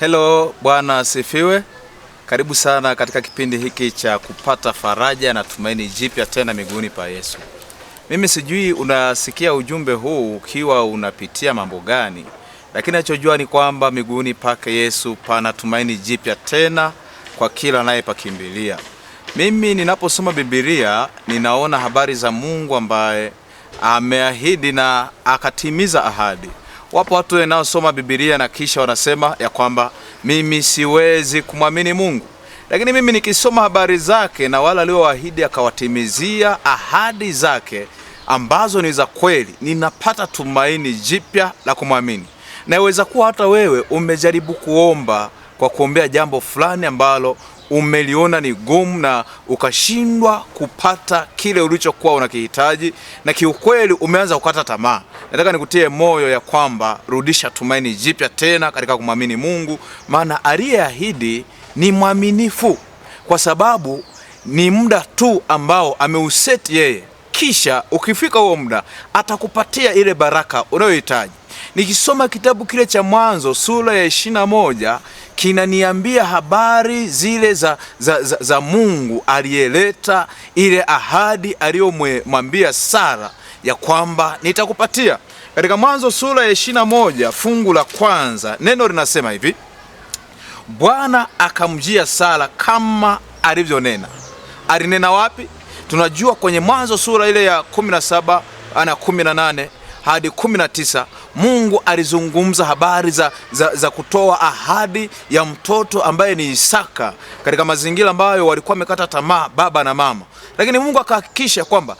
Hello, Bwana asifiwe. Karibu sana katika kipindi hiki cha kupata faraja na tumaini jipya tena miguuni pa Yesu. Mimi sijui unasikia ujumbe huu ukiwa unapitia mambo gani, lakini nachojua ni kwamba miguuni pake Yesu pana tumaini jipya tena kwa kila anayepakimbilia. Mimi ninaposoma Biblia ninaona habari za Mungu ambaye ameahidi na akatimiza ahadi. Wapo watu wanaosoma Biblia na kisha wanasema ya kwamba mimi siwezi kumwamini Mungu. Lakini mimi nikisoma habari zake na wale alioahidi akawatimizia ahadi zake ambazo ni za kweli, ninapata tumaini jipya la kumwamini. Na inaweza kuwa hata wewe umejaribu kuomba kwa kuombea jambo fulani ambalo umeliona ni gumu na ukashindwa kupata kile ulichokuwa unakihitaji, na kiukweli umeanza kukata tamaa. Nataka nikutie moyo ya kwamba rudisha tumaini jipya tena katika kumwamini Mungu, maana aliyeahidi ni mwaminifu, kwa sababu ni muda tu ambao ameuseti yeye, kisha ukifika huo muda atakupatia ile baraka unayohitaji. Nikisoma kitabu kile cha sura ya 21 kinaniambia habari zile za Mungu aliyeleta ile ahadi aliyomwambia Sara ya kwamba nitakupatia. Katika sura ya 21 fungu la kwanza, neno linasema hivi: Bwana akamjia Sara kama alivyonena. Alinena wapi? Tunajua kwenye sura ile ya 17 na 18 hadi 19 Mungu alizungumza habari za kutoa ahadi ya mtoto ambaye ni Isaka, katika mazingira ambayo walikuwa wamekata tamaa baba na mama. Lakini Mungu akahakikisha kwamba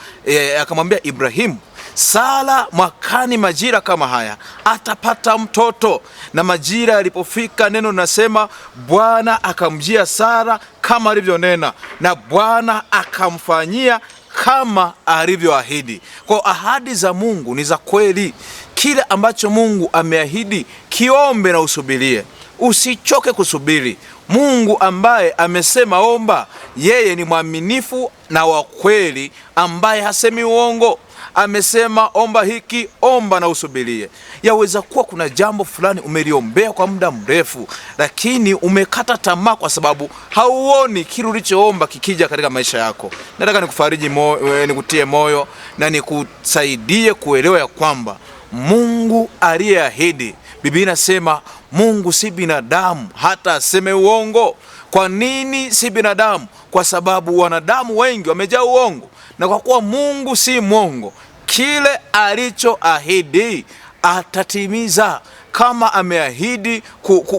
akamwambia Ibrahimu, Sara mwakani majira kama haya atapata mtoto. Na majira yalipofika, neno linasema Bwana akamjia Sara kama alivyonena, na Bwana akamfanyia kama alivyoahidi. Kwa ahadi za Mungu ni za kweli. Kile ambacho Mungu ameahidi kiombe na usubirie, usichoke kusubiri. Mungu ambaye amesema omba, yeye ni mwaminifu na wa kweli, ambaye hasemi uongo. Amesema omba hiki, omba na usubirie. Yaweza kuwa kuna jambo fulani umeliombea kwa muda mrefu, lakini umekata tamaa kwa sababu hauoni kile ulichoomba kikija katika maisha yako. Nataka nikufariji moyo, nikutie moyo na nikusaidie kuelewa ya kwamba Mungu aliyeahidi, Biblia inasema Mungu si binadamu hata aseme uongo. Kwa nini si binadamu? Kwa sababu wanadamu wengi wamejaa uongo. Na kwa kuwa Mungu si mwongo, kile alichoahidi atatimiza. Kama ameahidi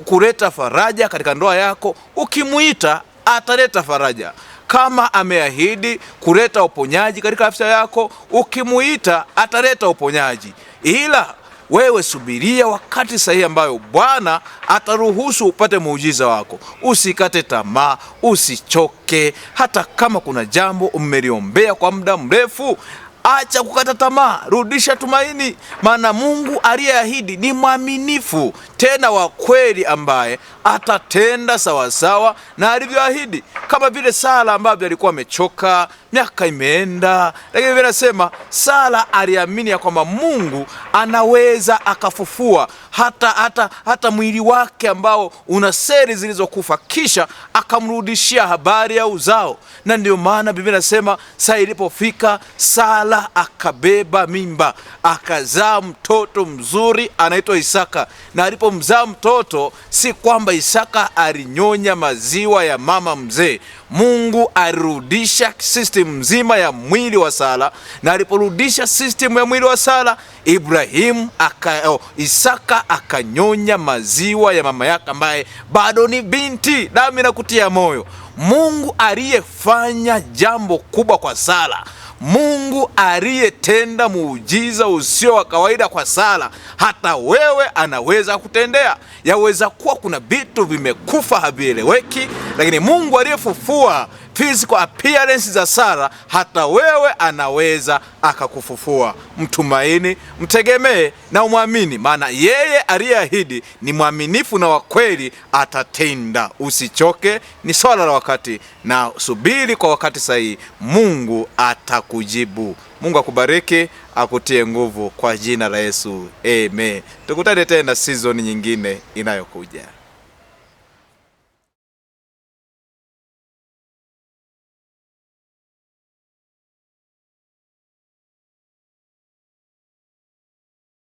kuleta faraja katika ndoa yako, ukimuita ataleta faraja. Kama ameahidi kuleta uponyaji katika afya yako, ukimuita ataleta uponyaji. Ila wewe subiria wakati sahihi ambayo Bwana ataruhusu upate muujiza wako. Usikate tamaa, usichoke. Hata kama kuna jambo umeliombea kwa muda mrefu, acha kukata tamaa, rudisha tumaini, maana Mungu aliyeahidi ni mwaminifu tena wa kweli, ambaye atatenda sawasawa na alivyoahidi. Kama vile Sara ambavyo alikuwa amechoka, miaka imeenda, lakini vile nasema Sara aliamini ya kwamba Mungu anaweza akafufua hata mwili wake ambao una seli zilizokufa, kisha akamrudishia habari ya uzao. Na ndio maana Biblia inasema saa ilipofika, Sara akabeba mimba, akazaa mtoto mzuri anaitwa Isaka. Na alipomzaa mtoto, si kwamba Isaka alinyonya maziwa ya mama mzee. Mungu alirudisha system mzima ya mwili wa Sara, na aliporudisha system ya mwili wa Sara, Isaka akanyonya maziwa ya mama yake ambaye bado ni binti. Nami nakutia moyo, Mungu aliyefanya jambo kubwa kwa Sara, Mungu aliyetenda muujiza usio wa kawaida kwa Sara, hata wewe anaweza kutendea. Yaweza kuwa kuna vitu vimekufa havieleweki, lakini Mungu aliyefufua physical appearance za Sara, hata wewe anaweza akakufufua. Mtumaini, mtegemee na umwamini, maana yeye aliyeahidi ni mwaminifu na wa kweli, atatenda. Usichoke, ni swala la wakati, na subiri kwa wakati sahihi, Mungu atakujibu. Mungu akubariki, akutie nguvu kwa jina la Yesu. Amen. Tukutane tena season nyingine inayokuja.